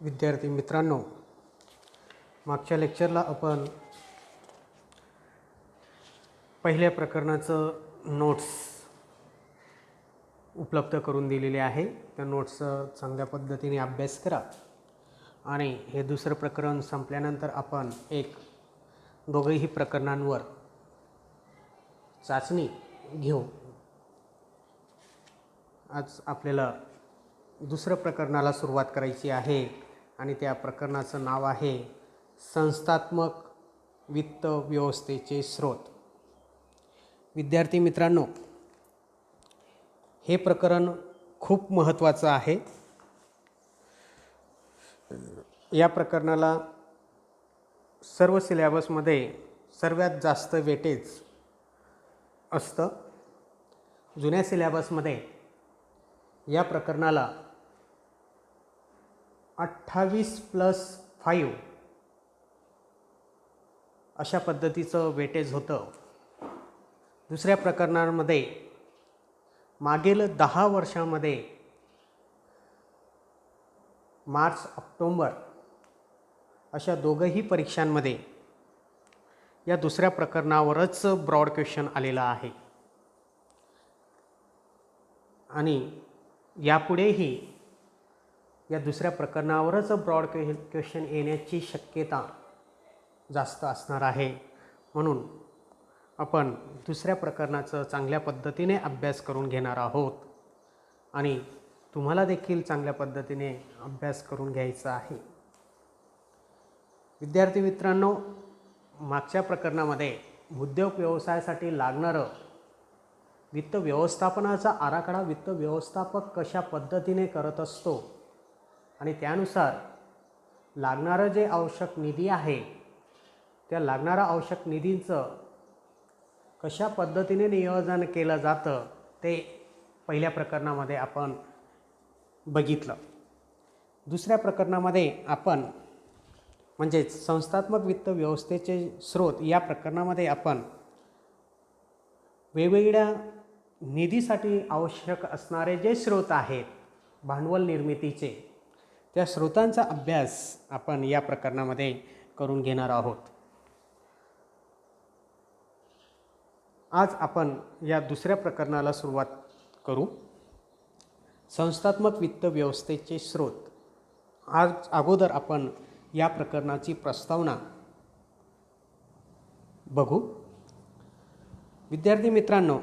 विद्यार्थी मित्रांनो, मागच्या लेक्चरला आपण पहिल्या प्रकरणाचं नोट्स उपलब्ध करून दिलेले आहे। त्या नोट्सचा चांगल्या पद्धतीने अभ्यास करा आणि हे दुसरं प्रकरण संपल्यानंतर आपण दोघेही प्रकरणांवर चाचणी घेऊ। आज आपल्याला दुसऱ्या प्रकरणाला सुरुवात करायची आहे आणि त्या प्रकरणाचं नाव आहे संस्थात्मक वित्त व्यवस्थेचे स्रोत। विद्यार्थी मित्रांनो, हे प्रकरण खूप महत्त्वाचं आहे। या प्रकरणाला सर्व सिलेबसमध्ये सर्वात जास्त वेटेज असतं। जुन्या सिलेबसमध्ये या प्रकरणाला 28+5 अशा पद्धतीचं वेटेज होतं। दुसऱ्या प्रकरणामध्ये मागील 10 वर्षांमध्ये मार्च ऑक्टोबर अशा दोघंही परीक्षांमध्ये या दुसऱ्या प्रकरणावरच ब्रॉड क्वेश्चन आलेला आहे आणि यापुढेही या दुसऱ्या प्रकरणावरच ब्रॉड क्वेश्चन येण्याची शक्यता जास्त असणार आहे। म्हणून आपण दुसऱ्या प्रकरणाचं चांगल्या पद्धतीने अभ्यास करून घेणार आहोत आणि तुम्हाला देखील चांगल्या पद्धतीने अभ्यास करून घ्यायचा आहे। विद्यार्थी मित्रांनो, मागच्या प्रकरणामध्ये उद्योग व्यवसायासाठी लागणारं वित्त व्यवस्थापनाचा आराखडा वित्त व्यवस्थापक कशा पद्धतीने करत असतो आणि त्यानुसार लागणारं जे आवश्यक निधी आहे त्या लागणारा आवश्यक निधींचं कशा पद्धतीने नियोजन केलं जातं ते पहिल्या प्रकरणामध्ये आपण बघितलं। दुसऱ्या प्रकरणामध्ये आपण म्हणजेच संस्थात्मक वित्त व्यवस्थेचे स्रोत या प्रकरणामध्ये आपण वेगवेगळ्या निधीसाठी आवश्यक असणारे जे स्रोत आहेत भांडवल निर्मितीचे, त्या स्रोतांचा अभ्यास आपण या प्रकरणामध्ये करून घेणार आहोत। आज आपण या दुसऱ्या प्रकरणाला सुरुवात करू। संस्थात्मक वित्त व्यवस्थेचे स्रोत। आज अगोदर आपण या प्रकरणाची प्रस्तावना बघू। विद्यार्थी मित्रांनो,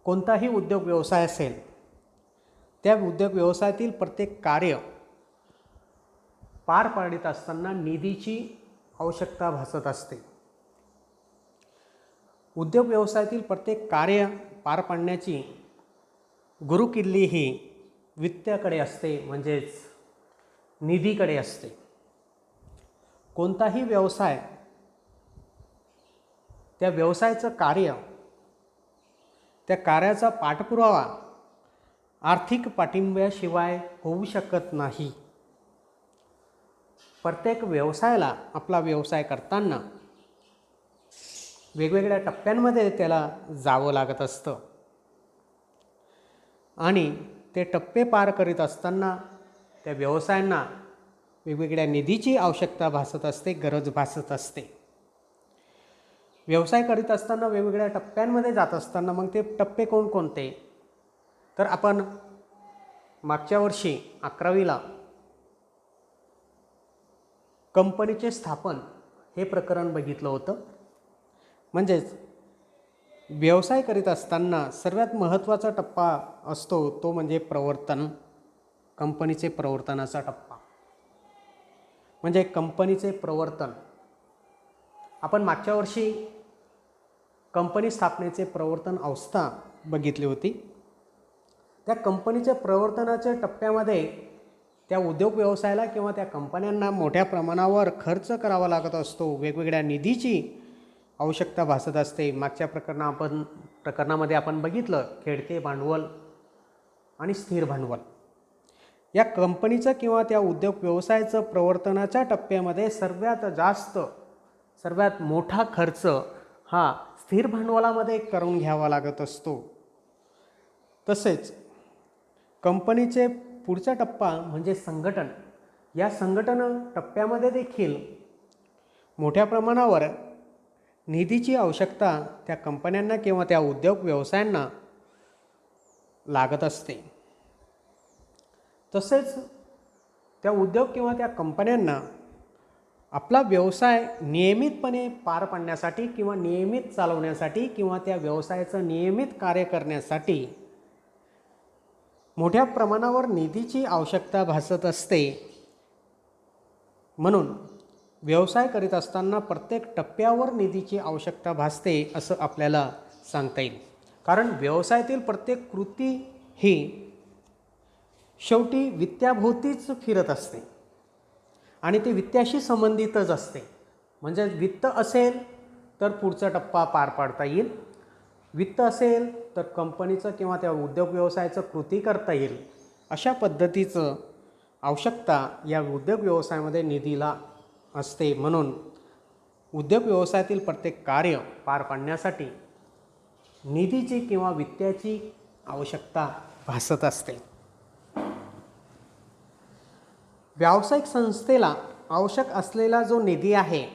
कोणताही उद्योग व्यवसाय असेल त्या उद्योग व्यवसायातील प्रत्येक कार्य पार पाडित असताना निधीची आवश्यकता भासत असते। उद्योग व्यवसायातील प्रत्येक कार्य पार पाडण्याची गुरुकिल्ली ही वित्ताकडे असते, म्हणजेच निधीकडे असते। कोणताही व्यवसाय त्या व्यवसायाचं कार्य त्या कार्याचा पाठपुरावा आर्थिक पाठिंब्याशिवाय होऊ शकत नाही। प्रत्येक व्यवसायाला आपला व्यवसाय करताना वेगवेगळ्या टप्प्यांमध्ये त्याला जावं लागत असतं आणि ते टप्पे पार करीत असताना त्या व्यवसायांना वेगवेगळ्या निधीची आवश्यकता भासत असते, गरज भासत असते। व्यवसाय करीत असताना वेगवेगळ्या टप्प्यांमध्ये जात असताना मग ते टप्पे कोणकोणते, तर आपण मागच्या वर्षी 11वीला कंपनीचे स्थापन हे प्रकरण बघितलं होतं। म्हणजेच व्यवसाय करीत असताना सर्वात महत्त्वाचा टप्पा असतो तो म्हणजे प्रवर्तन, कंपनीचे प्रवर्तनाचा टप्पा म्हणजे कंपनीचे प्रवर्तन। आपण मागच्या वर्षी कंपनी स्थापनेचे प्रवर्तन अवस्था बघितली होती। त्या कंपनीच्या प्रवर्तनाच्या टप्प्यामध्ये त्या उद्योग व्यवसायाला किंवा त्या कंपन्यांना मोठ्या प्रमाणावर खर्च करावा लागत असतो, वेगवेगळ्या निधीची आवश्यकता भासत असते। मागच्या प्रकरणामध्ये आपण बघितलं खेळते भांडवल आणि स्थिर भांडवल। या कंपनीचं किंवा त्या उद्योग व्यवसायाचं प्रवर्तनाच्या टप्प्यामध्ये सर्वात मोठा खर्च हा स्थिर भांडवलामध्ये करून घ्यावा लागत असतो। तसेच कंपनीचे पुढचा टप्पा म्हणजे संघटन. या संघटन टप्प्यामध्ये देखील मोठ्या प्रमाणावर निधीची आवश्यकता त्या कंपन्यांना किंवा त्या उद्योग व्यवसायांना लागत असते. तसेच त्या उद्योग किंवा त्या कंपन्यांना आपला व्यवसाय नियमितपणे पार पाडण्यासाठी किंवा नियमित चालवण्यासाठी किंवा त्या व्यवसायाचं नियमित कार्य करण्यासाठी मोठ्या प्रमाणावर निधीची आवश्यकता भासत असते. म्हणून व्यवसाय करीत असताना प्रत्येक टप्प्यावर निधीची आवश्यकता भासते असं आपल्याला सांगता येईल. कारण व्यवसायातील प्रत्येक कृती ही शेवटी वित्ताभोवतीच फिरत असते आणि ती वित्ताशी संबंधितच असते. म्हणजे वित्त असेल तर पुढचा टप्पा पार पाडता येईल, वित्त असेल तर कंपनीचं किंवा त्या उद्योग व्यवसायाचं कृती करता येईल. अशा पद्धतीचं आवश्यकता या उद्योग व्यवसायामध्ये निधीला असते. म्हणून उद्योग व्यवसायातील प्रत्येक कार्य पार पाडण्यासाठी निधीची किंवा वित्ताची आवश्यकता भासत असते. व्यावसायिक संस्थेला आवश्यक असलेला जो निधी आहे,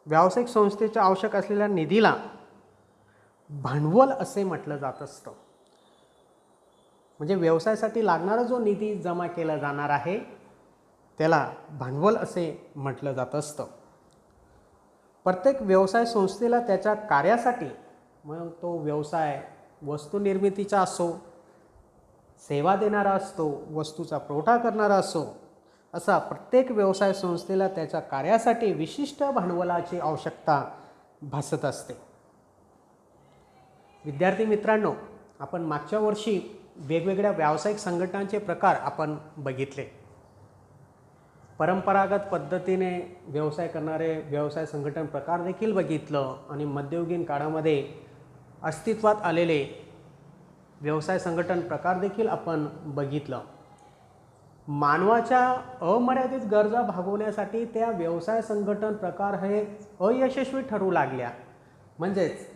व्यावसायिक संस्थेच्या आवश्यक असलेल्या निधीला भांडवल असे म्हटलं जात असतं. म्हणजे व्यवसायासाठी लागणारा जो निधी जमा केला जाणार आहे त्याला भांडवल असे म्हटलं जात असतं. प्रत्येक व्यवसाय संस्थेला त्याच्या कार्यासाठी, मग तो व्यवसाय वस्तू निर्मितीचा असो, सेवा देणारा असतो, वस्तूचा पुरवठा करणारा असो, असा प्रत्येक व्यवसाय संस्थेला त्याच्या कार्यासाठी विशिष्ट भांडवलाची आवश्यकता भासत असते. विद्यार्थी मित्रांनो, आपण मागच्या वर्षी वेगवेगळ्या व्यावसायिक संघटनांचे प्रकार आपण बघितले. परंपरागत पद्धतीने व्यवसाय करणारे व्यवसाय संघटन प्रकार देखील बघितलं आणि मध्ययुगीन काळामध्ये अस्तित्वात आलेले व्यवसाय संघटन प्रकार देखील आपण बघितलं. मानवाच्या अमर्यादित गरजा भागवण्यासाठी त्या व्यवसाय संघटन प्रकार हे अयशस्वी ठरू लागल्या, म्हणजेच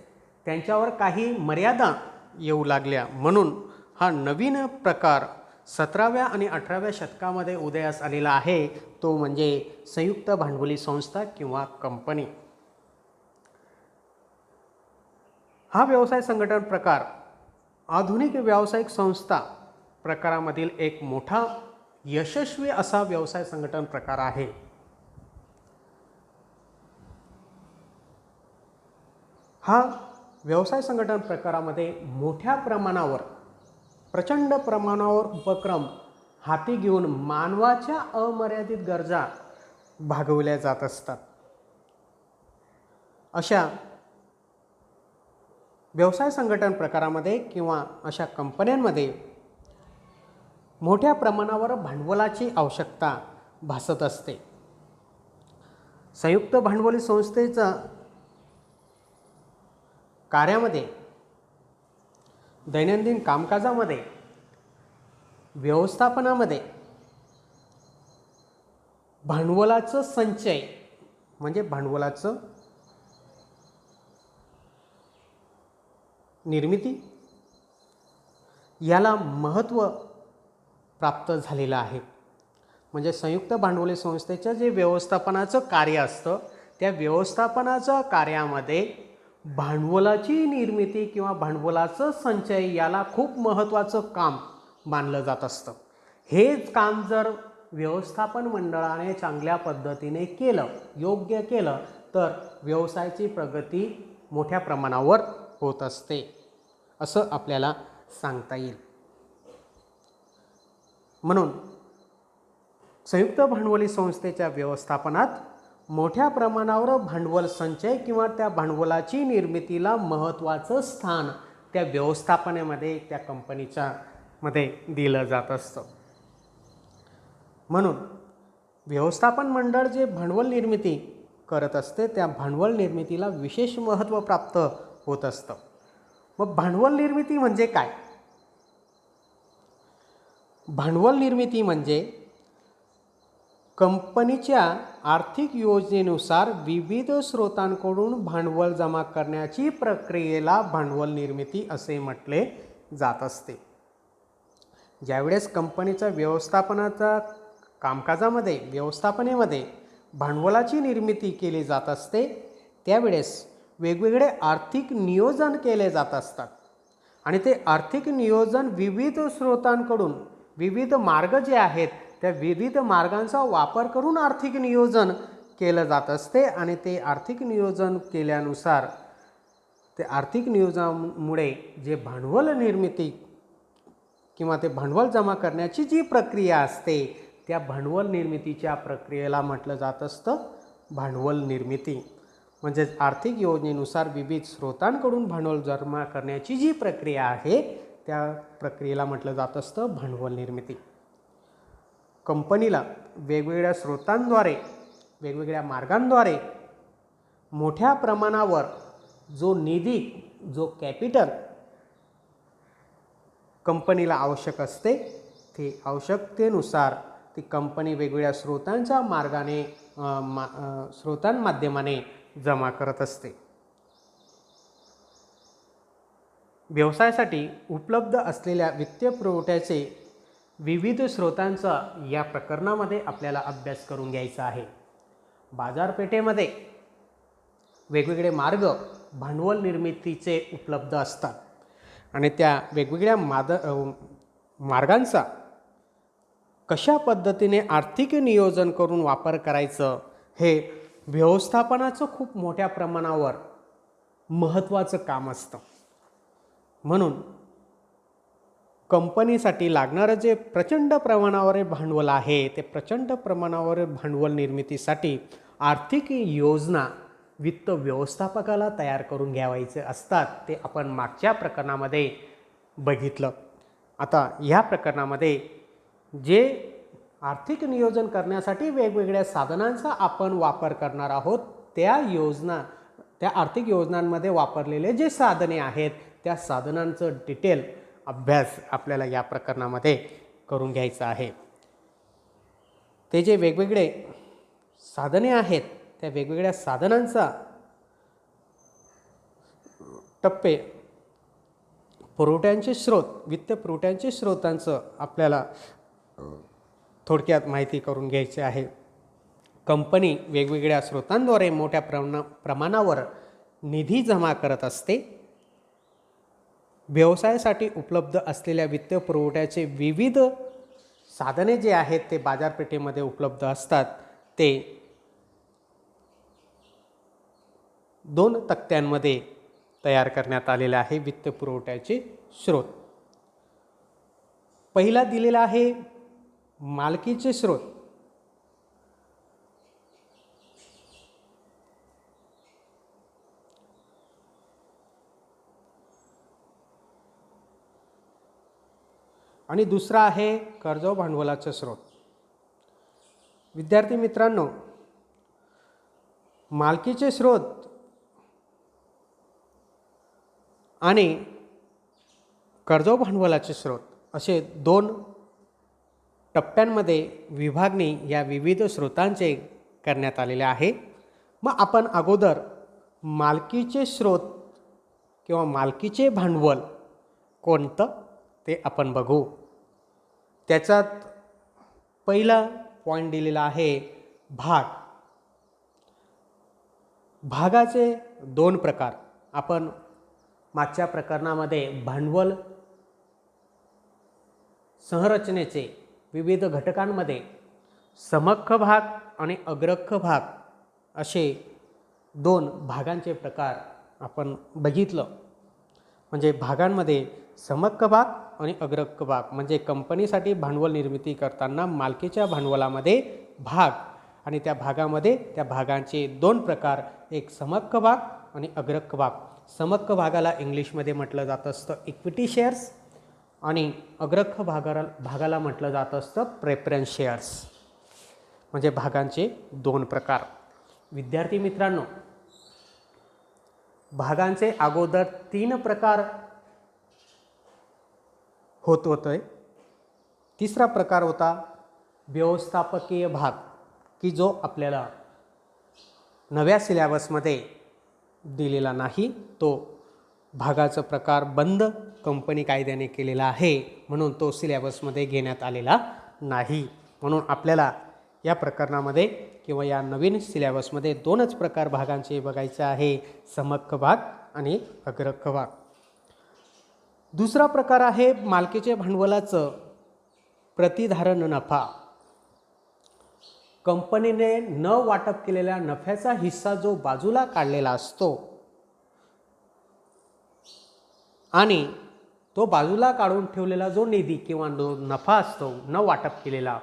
त्यांच्यावर काही मर्यादा येऊ लागल्या. म्हणून हा नवीन प्रकार 17व्या आणि 18व्या शतकामध्ये उदयास आलेला आहे, तो म्हणजे संयुक्त भांडवली संस्था किंवा कंपनी. हा व्यवसाय संघटन प्रकार आधुनिक व्यावसायिक संस्था प्रकारामधील एक मोठा यशस्वी असा व्यवसाय संघटन प्रकार आहे. हा व्यवसाय संघटन प्रकारामध्ये मोठ्या प्रमाणावर, प्रचंड प्रमाणावर उपक्रम हाती घेऊन मानवाच्या अमर्यादित गरजा भागवल्या जात असतात. अशा व्यवसाय संघटन प्रकारामध्ये किंवा अशा कंपन्यांमध्ये मोठ्या प्रमाणावर भांडवलाची आवश्यकता भासत असते. संयुक्त भांडवली संस्थेचा कार्यामध्ये, दैनंदिन कामकाजामध्ये, व्यवस्थापनामध्ये भांडवलाचं संचय म्हणजे भांडवलाचं निर्मिती याला महत्त्व प्राप्त झालेलं आहे. म्हणजे संयुक्त भांडवली संस्थेचं जे व्यवस्थापनाचं कार्य असतं, त्या व्यवस्थापनाच्या कार्यामध्ये भांडवलाची निर्मिती किंवा भांडवलाचं संचय याला खूप महत्त्वाचं काम मानलं जात असतं. हेच काम जर व्यवस्थापन मंडळाने चांगल्या पद्धतीने केलं, योग्य केलं, तर व्यवसायाची प्रगती मोठ्या प्रमाणावर होत असते असं आपल्याला सांगता येईल. म्हणून संयुक्त भांडवली संस्थेच्या व्यवस्थापनात मोठ्या प्रमाणावर भांडवल संचय किंवा त्या भांडवलाची निर्मितीला महत्त्वाचं स्थान त्या व्यवस्थापनामध्ये, त्या कंपनीच्या मध्ये दिलं जात असतं. म्हणून व्यवस्थापन मंडळ जे भांडवल निर्मिती करत असते, त्या भांडवल निर्मितीला विशेष महत्त्व प्राप्त होत असतं. मग भांडवल निर्मिती म्हणजे काय? भांडवल निर्मिती म्हणजे कंपनीच्या आर्थिक योजनेनुसार विविध स्रोतांकडून भांडवल जमा करण्याची प्रक्रियेला भांडवल निर्मिती असे म्हटले जात असते. ज्यावेळेस कंपनीच्या व्यवस्थापनेमध्ये भांडवलाची निर्मिती केली जात असते, त्यावेळेस वेगवेगळे आर्थिक नियोजन केले जात असतात आणि ते आर्थिक नियोजन विविध स्रोतांकडून, विविध मार्ग जे आहेत त्या विविध मार्गांचा वापर करून आर्थिक नियोजन केलं जात असते आणि ते आर्थिक नियोजन केल्यानुसार ते आर्थिक नियोजनामुळे जे भांडवल निर्मिती किंवा ते भांडवल जमा करण्याची जी प्रक्रिया असते त्या भांडवल निर्मितीच्या प्रक्रियेला म्हटलं जात असतं भांडवल निर्मिती. म्हणजेच आर्थिक योजनेनुसार विविध स्रोतांकडून भांडवल जमा करण्याची जी प्रक्रिया आहे त्या प्रक्रियेला म्हटलं जात असतं भांडवल निर्मिती. कंपनीला वेगवेगळ्या स्रोतांद्वारे, वेगवेगळ्या मार्गांद्वारे मोठ्या प्रमाणावर जो निधी, जो कॅपिटल कंपनीला आवश्यक असते, ते आवश्यकतेनुसार ती कंपनी वेगवेगळ्या स्रोतांच्या स्रोतांमाध्यमाने जमा करत असते. व्यवसायासाठी उपलब्ध असलेल्या वित्तीय पुरवठ्याचे विविध स्रोतांचा या प्रकरणामध्ये आपल्याला अभ्यास करून घ्यायचा आहे. बाजारपेठेमध्ये वेगवेगळे मार्ग भांडवल निर्मितीचे उपलब्ध असतात आणि त्या वेगवेगळ्या मार्गांचा कशा पद्धतीने आर्थिक नियोजन करून वापर करायचं हे व्यवस्थापनाचं खूप मोठ्या प्रमाणावर महत्त्वाचं काम असतं. म्हणून कंपनीसाठी लागणारं जे प्रचंड प्रमाणावर भांडवल आहे ते प्रचंड प्रमाणावर भांडवल निर्मितीसाठी आर्थिक योजना वित्त व्यवस्थापकाला तयार करून घ्यावायचे असतात. ते आपण मागच्या प्रकरणामध्ये बघितलं. आता ह्या प्रकरणामध्ये जे आर्थिक नियोजन करण्यासाठी वेगवेगळ्या साधनांचा आपण वापर करणार आहोत त्या आर्थिक योजनांमध्ये वापरलेले जे साधने आहेत त्या साधनांचं डिटेल अभ्यास आपल्याला या प्रकरणामध्ये करून घ्यायचा आहे. ते जे वेगवेगळे साधने आहेत त्या वेगवेगळ्या साधनांचा टप्पे, पुरवठ्यांचे स्रोत, वित्त पुरवठ्यांचे स्रोतांचं आपल्याला थोडक्यात माहिती करून घ्यायची आहे. कंपनी वेगवेगळ्या स्रोतांद्वारे मोठ्या प्रमाणावर निधी जमा करत असते. व्यवसायासाठी उपलब्ध असलेल्या वित्त पुरवठ्याचे विविध साधने जे आहेत ते बाजारपेठेमध्ये उपलब्ध असतात. ते 2 तक्त्यांमध्ये तयार करण्यात आलेले आहे वित्त पुरवठ्याचे स्रोत. पहिला दिलेला आहे मालकीचे स्रोत. आणि दुसरा आहे कर्ज भांडवलाचे स्रोत. विद्यार्थी मित्रांनो, मालकीचे स्रोत आणि कर्ज भांडवलाचे स्रोत असे 2 टप्प्यांमध्ये विभागणी या विविध स्रोतांचे करण्यात आलेले आहे. मग आपण अगोदर मालकीचे स्रोत किंवा मालकीचे भांडवल कोणतं ते आपण बघू. त्याच्यात पहिला पॉईंट दिलेला आहे भाग. भागाचे 2 प्रकार. आपण मागच्या प्रकरणामध्ये भांडवल संरचनेचे विविध घटकांमध्ये समक्ष भाग आणि अग्रख भाग असे 2 भागांचे प्रकार आपण बघितलं. म्हणजे भागांमध्ये समक्ष भाग आणि अग्रख भाग म्हणजे कंपनीसाठी भांडवल निर्मिती करताना मालकीच्या भांडवलामध्ये भाग आणि त्या भागामध्ये त्या भागांचे 2 प्रकार, एक समक्ष भाग आणि अग्रख भाग. समक्ष भागाला इंग्लिशमध्ये म्हटलं जात असतं इक्विटी शेअर्स आणि अग्रख भागाला म्हटलं जात असतं प्रेफरन्स शेअर्स. म्हणजे भागांचे 2 प्रकार. विद्यार्थी मित्रांनो, भागांचे अगोदर 3 प्रकार होतोय. तिसरा प्रकार होता व्यवस्थापकीय भाग, की जो आपल्याला नव्या सिलेबसमध्ये दिलेला नाही. तो भागाचा प्रकार बंद कंपनी कायद्याने केलेला आहे, म्हणून तो सिलेबसमध्ये घेण्यात आलेला नाही. म्हणून आपल्याला या प्रकरणामध्ये किंवा या नवीन सिलेबसमध्ये 2च प्रकार भागांचे बघायचे आहे, समहक्क भाग आणि अग्रहक्क भाग. दुसरा प्रकार आहे मालकीचे भांडवलाचं प्रतिधारण नफा. कंपनीने न वाटप केलेल्या नफ्याचा हिस्सा जो बाजूला काढलेला असतो आणि तो बाजूला काढून ठेवलेला जो निधी किंवा नफा असतो न वाटप केलेला,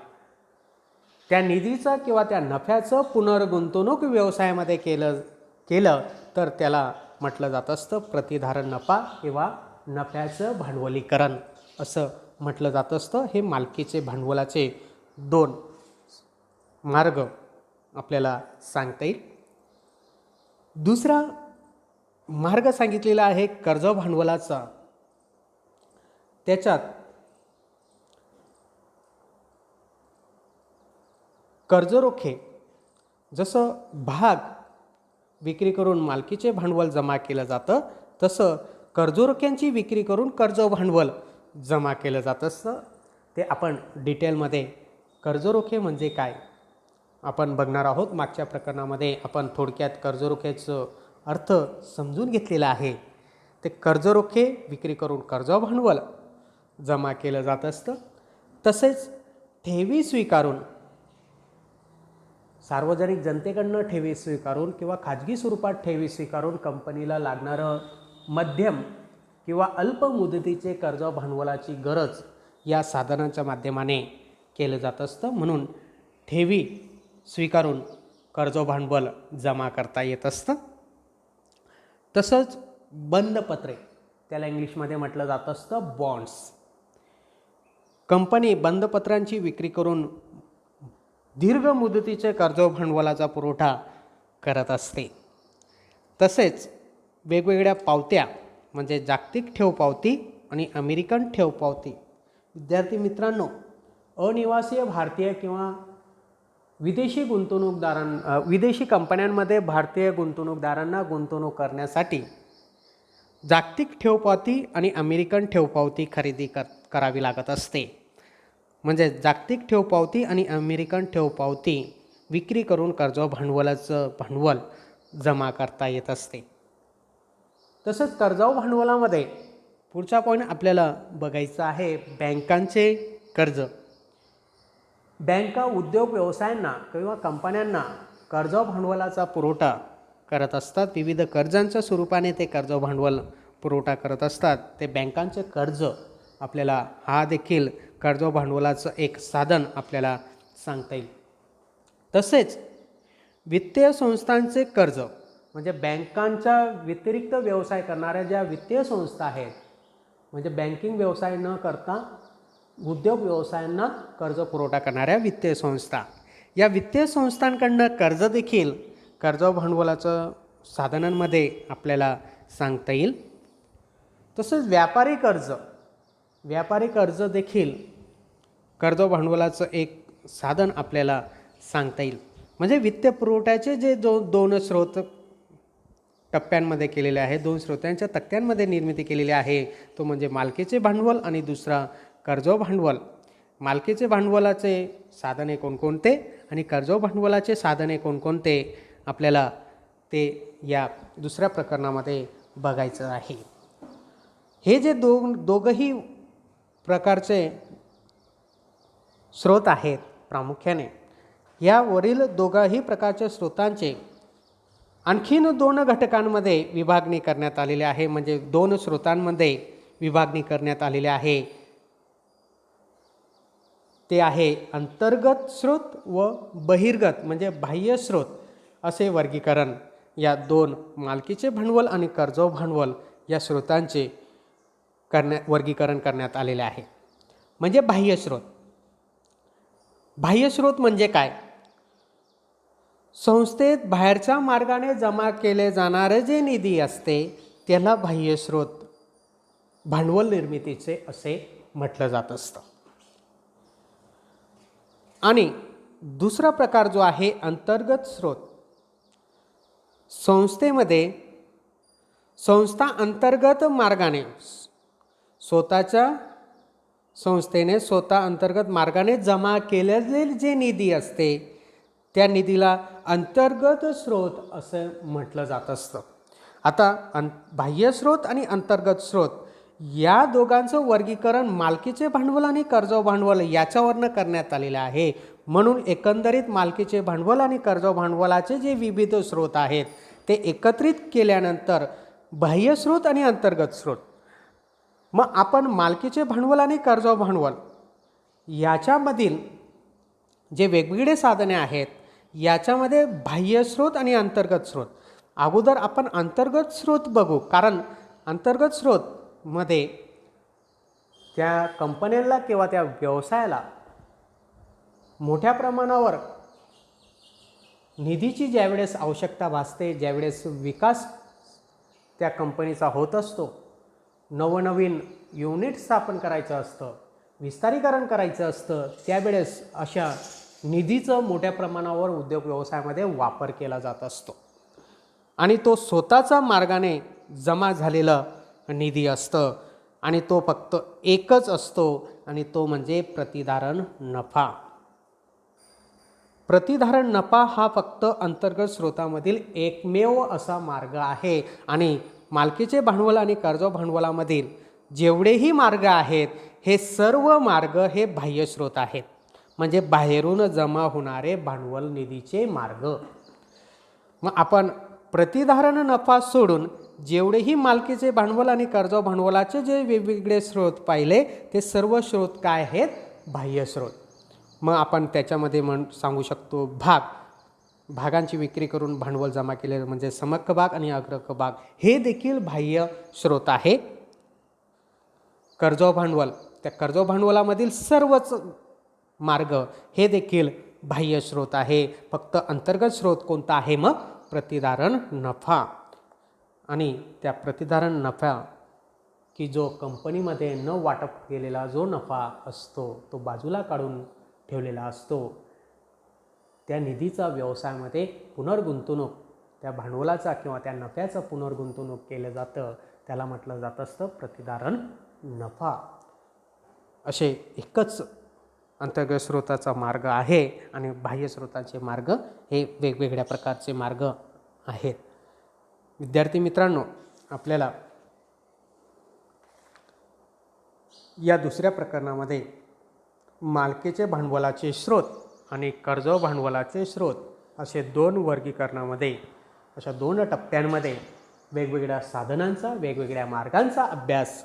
त्या निधीचं किंवा त्या नफ्याचं पुनर्गुंतवणूक व्यवसायामध्ये केलं तर त्याला म्हटलं जात असतं प्रतिधारण नफा किंवा नफ्याचं भांडवलीकरण असं म्हटलं जात असतं. हे मालकीचे भांडवलाचे 2 मार्ग आपल्याला सांगता येईल. दुसरा मार्ग सांगितलेला आहे कर्ज भांडवलाचा. त्याच्यात कर्जरोखे जसं भाग विक्री करून मालकीचे भांडवल जमा केलं जातं, तसं कर्जरोख्यांची विक्री करून कर्ज भांडवल जमा केलं जात असतं. ते आपण डिटेलमध्ये कर्जरोखे म्हणजे काय आपण बघणार आहोत. मागच्या प्रकरणामध्ये आपण थोडक्यात कर्जरोख्याचं अर्थ समजून घेतलेला आहे. ते कर्जरोखे विक्री करून कर्ज भांडवल जमा केलं जात असतं. तसेच ठेवी स्वीकारून, सार्वजनिक जनतेकडनं ठेवी स्वीकारून किंवा खाजगी स्वरूपात ठेवी स्वीकारून कंपनीला लागणारं मध्यम किंवा अल्प मुदतीचे कर्ज भांडवलाची गरज या साधनांच्या माध्यमाने केलं जात असतं. म्हणून ठेवी स्वीकारून कर्ज भांडवल जमा करता येत असतं. तसंच बंधपत्रे, त्याला इंग्लिशमध्ये म्हटलं जात असतं बॉन्ड्स. कंपनी बंधपत्रांची विक्री करून दीर्घ मुदतीचे कर्ज भांडवलाचा पुरवठा करत असते. तसेच वेगवेगळ्या पावत्या म्हणजे जागतिक ठेव पावती आणि अमेरिकन ठेव पावती. विद्यार्थी मित्रांनो, अनिवासीय भारतीय किंवा विदेशी कंपन्यांमध्ये भारतीय गुंतवणूकदारांना गुंतवणूक करण्यासाठी जागतिक ठेव पावती आणि अमेरिकन ठेव पावती खरेदी करावी लागत असते. म्हणजे जागतिक ठेव पावती आणि अमेरिकन ठेव पावती विक्री करून कर्ज भांडवलाचं भांडवल जमा करता येत असते. तसंच कर्जाऊ भांडवलामध्ये पुढचा पॉईंट आपल्याला बघायचा आहे बँकांचे कर्ज. बँका उद्योग व्यवसायांना किंवा कंपन्यांना कर्ज भांडवलाचा पुरवठा करत असतात. विविध कर्जांच्या स्वरूपाने ते कर्ज भांडवल पुरवठा करत असतात. ते बँकांचे कर्ज आपल्याला हा देखील कर्ज भांडवलाचं एक साधन आपल्याला सांगता येईल. तसेच वित्तीय संस्थांचे कर्ज म्हणजे बँकांच्या व्यतिरिक्त व्यवसाय करणाऱ्या ज्या वित्तीय संस्था आहेत, म्हणजे बँकिंग व्यवसाय न करता उद्योग व्यवसायांना कर्ज पुरवठा करणाऱ्या वित्तीय संस्था, या वित्तीय संस्थांकडनं कर्ज देखील कर्ज भांडवलाचं साधनांमध्ये आपल्याला सांगता येईल. तसंच व्यापारी कर्ज देखील कर्ज भांडवलाचं एक साधन आपल्याला सांगता येईल. म्हणजे वित्त पुरवठ्याचे जे 2 स्रोत टप्प्यांमध्ये केलेले आहे, 2 स्रोतांच्या तक्त्यांमध्ये निर्मिती केलेली आहे, तो म्हणजे मालकीचे भांडवल आणि दुसरा कर्ज भांडवल. मालकीचे भांडवलाचे साधने कोणकोणते आणि कर्ज भांडवलाचे साधने कोणकोणते आपल्याला ते या दुसऱ्या प्रकरणामध्ये बघायचं आहे. हे जे दोघंही प्रकारचे स्रोत आहेत प्रामुख्याने, यावरील दोघाही प्रकारच्या स्रोतांचे आणखीन 2 घटकांमध्ये विभागणी करण्यात आलेली आहे. म्हणजे 2 स्रोतांमध्ये विभागणी करण्यात आलेली आहे. ते आहे अंतर्गत स्रोत व बहिर्गत म्हणजे बाह्य स्रोत असे वर्गीकरण. या 2 मालकीचे भांडवल आणि कर्ज भांडवल या स्रोतांचे वर्गीकरण करण्यात आलेले आहे. म्हणजे बाह्य स्रोत. बाह्य स्रोत म्हणजे काय? संस्थेत बाहेरच्या मार्गाने जमा केले जाणारे जे निधी असते त्याला बाह्य स्रोत भांडवल निर्मितीचे असे म्हटलं जात असतं. आणि दुसरा प्रकार जो आहे अंतर्गत स्रोत. संस्थेमध्ये संस्था अंतर्गत मार्गाने स्वतःच्या संस्थेने स्वतः अंतर्गत मार्गाने जमा केलेले जे निधी असते त्या निधीला अंतर्गत स्रोत असं म्हटलं जात असतं. आता बाह्य स्रोत आणि अंतर्गत स्रोत या दोघांचं वर्गीकरण मालकीचे भांडवल आणि कर्जाऊ भांडवल याच्यावरनं करण्यात आलेलं आहे. म्हणून एकंदरीत मालकीचे भांडवल आणि कर्जाऊ भांडवलाचे जे विविध स्रोत आहेत ते एकत्रित केल्यानंतर बाह्य स्रोत आणि अंतर्गत स्रोत. मग आपण मालकीचे भांडवल आणि कर्जाऊ भांडवल याच्यामधील जे वेगवेगळे साधने आहेत याच्यामध्ये बाह्य स्रोत आणि अंतर्गत स्रोत. अगोदर आपण अंतर्गत स्रोत बघू, कारण अंतर्गत स्रोतमध्ये त्या कंपन्यांना किंवा त्या व्यवसायाला मोठ्या प्रमाणावर निधीची ज्यावेळेस आवश्यकता भासते, ज्यावेळेस विकास त्या कंपनीचा होत असतो, नवनवीन युनिट स्थापन करायचं असतं, विस्तारीकरण करायचं असतं, त्यावेळेस अशा निधीचं मोठ्या प्रमाणावर उद्योग व्यवसायामध्ये वापर केला जात असतो आणि तो स्वतःचा मार्गाने जमा झालेला निधी असतं आणि तो फक्त एकच असतो आणि तो म्हणजे प्रतिधारण नफा. प्रतिधारण नफा हा फक्त अंतर्गत स्रोतामधील एकमेव असा मार्ग आहे आणि मालकीचे भांडवल आणि कर्जाऊ भांडवलामधील जेवढेही मार्ग आहेत हे सर्व मार्ग हे बाह्य स्रोत आहेत, म्हणजे बाहेरून जमा होणारे भांडवल निधीचे मार्ग. मग आपण प्रतिधारण नफा सोडून जेवढेही मालकीचे भांडवल आणि कर्जाऊ भांडवलाचे जे वेगवेगळे स्रोत पाहिले ते सर्व स्रोत काय आहेत? बाह्य स्रोत. मग आपण त्याच्यामध्ये सांगू शकतो भागांची विक्री करून भांडवल जमा केले म्हणजे समहक्क भाग आणि अग्रहक्क भाग हे देखील बाह्य स्रोत आहे. कर्जाऊ भांडवल, त्या कर्जाऊ भांडवलामधील सर्वच मार्ग हे देखील बाह्य स्रोत आहे. फक्त अंतर्गत स्रोत कोणता आहे? मग प्रतिधारण नफा. आणि त्या प्रतिधारण नफा की जो कंपनीमध्ये न वाटप केलेला जो नफा असतो तो बाजूला काढून ठेवलेला असतो, त्या निधीचा व्यवसायामध्ये पुनर्गुंतवणूक, त्या भांडवलाचा किंवा त्या नफ्याचं पुनर्गुंतवणूक केलं जातं, त्याला म्हटलं जात असतं प्रतिधारण नफा. असे एकच अंतर्गत स्रोताचा मार्ग आहे आणि बाह्य स्रोताचे मार्ग हे वेगवेगळ्या प्रकारचे मार्ग आहेत. विद्यार्थी मित्रांनो, आपल्याला या दुसऱ्या प्रकरणामध्ये मालकीचे भांडवलाचे स्रोत आणि कर्जाऊ भांडवलाचे स्रोत असे दोन वर्गीकरणामध्ये, अशा दोन टप्प्यांमध्ये वेगवेगळ्या साधनांचा, वेगवेगळ्या मार्गांचा अभ्यास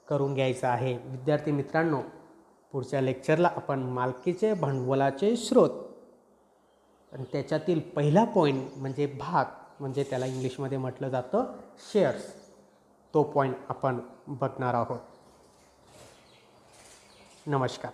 करून घ्यायचा आहे. विद्यार्थी मित्रांनो, पुढच्या लेक्चरला आपण मालकीचे भांडवलाचे स्रोत आणि त्याच्यातील पहिला पॉईंट म्हणजे भाग, म्हणजे त्याला इंग्लिशमध्ये म्हटलं जातं शेअर्स, तो पॉईंट आपण बघणार आहोत. नमस्कार.